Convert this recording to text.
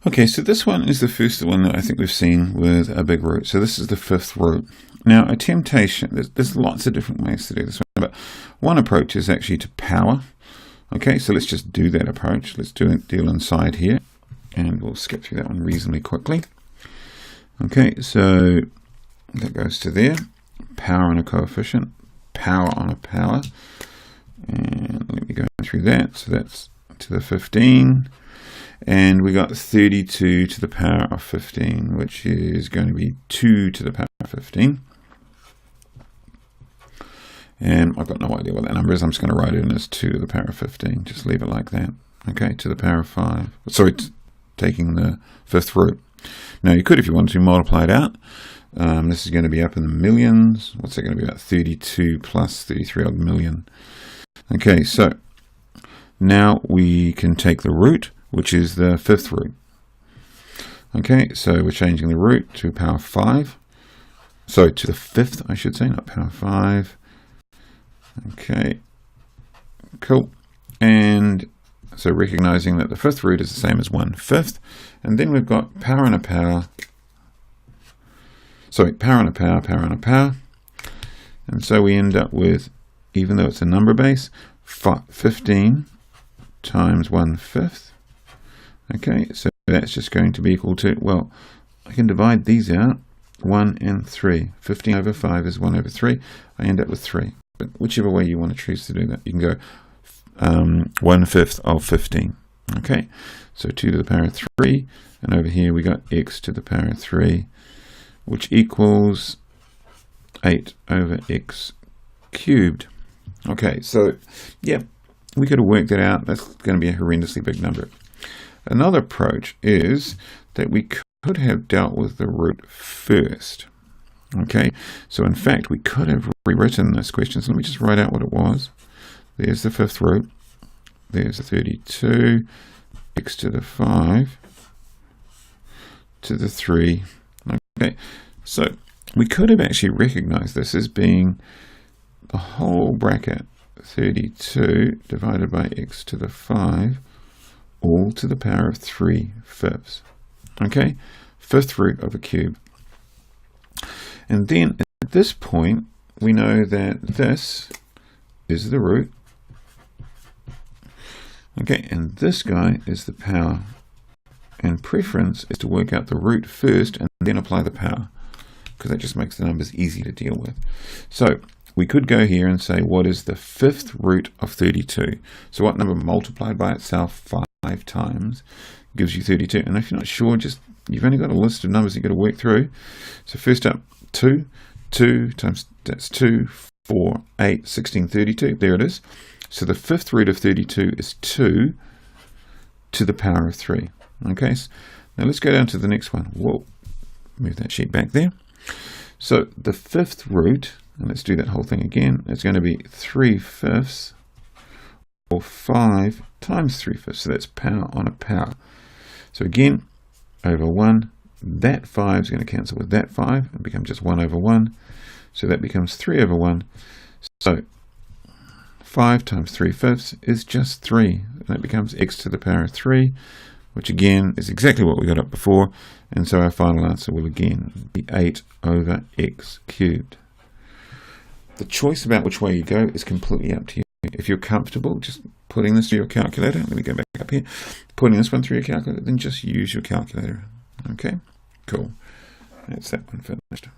Okay, so this one is the first one that I think we've seen with a big root. So this is the fifth root. Now, a temptation, there's lots of different ways to do this one, but one approach is actually to power. Okay, so let's just do that approach. Let's deal inside here, and we'll skip through that one reasonably quickly. Okay, so that goes to there. Power on a coefficient, power on a power. And let me go through that. So that's to the 15. And we got 32 to the power of 15, which is going to be 2 to the power of 15. And I've got no idea what that number is. I'm just going to write it in as 2 to the power of 15. Just leave it like that. Okay, to the power of 5. Sorry, taking the fifth root. Now you could, if you wanted to, multiply it out. This is going to be up in the millions. What's that going to be? About 32 plus 33 odd million. Okay, so now we can take the root, which is the fifth root. Okay, so we're changing the root to power 5. So to the fifth, I should say, not power 5. Okay, cool. And so recognizing that the fifth root is the same as 1/5. And then we've got power on a power. Sorry, power on a power, power on a power. And so we end up with, even though it's a number base, 15 times 1/5. Okay, so that's just going to be equal to, well, I can divide these out, 1 and 3. 15 over 5 is 1 over 3. I end up with 3. But whichever way you want to choose to do that, you can go 1/5 of 15. Okay, so 2 to the power of 3, and over here we got x to the power of 3, which equals 8 over x cubed. Okay, so yeah, we could have worked that out. That's going to be a horrendously big number. Another approach is that we could have dealt with the root first. Okay, so in fact we could have rewritten this question. So let me just write out what it was. There's the fifth root. There's the 32, x to the 5, to the 3. Okay, so we could have actually recognized this as being the whole bracket 32 divided by x to the 5, all to the power of 3/5. Okay, fifth root of a cube. And then at this point, we know that this is the root. Okay, and this guy is the power. And preference is to work out the root first and then apply the power, because that just makes the numbers easy to deal with. So we could go here and say, what is the fifth root of 32? So what number multiplied by itself 5 times gives you 32? And if you're not sure, just you've only got a list of numbers you've got to work through. So first up, 2 times, that's 2, 4, 8, 16, 32. There it is. So the fifth root of 32 is 2 to the power of 3. Okay, so now let's go down to the next one. Whoa, move that sheet back there. So the fifth root, and let's do that whole thing again, it's going to be 3/5 or 5 times 3/5. So that's power on a power. So again, over 1, that 5 is going to cancel with that 5 and become just 1 over 1. So that becomes 3 over 1. So 5 times 3/5 is just 3. And that becomes x to the power of 3, which again is exactly what we got up before. And so our final answer will again be 8 over x cubed. The choice about which way you go is completely up to you. If you're comfortable just putting this through your calculator, let me go back up here, putting this one through your calculator, then just use your calculator. Okay, cool. That's that one finished.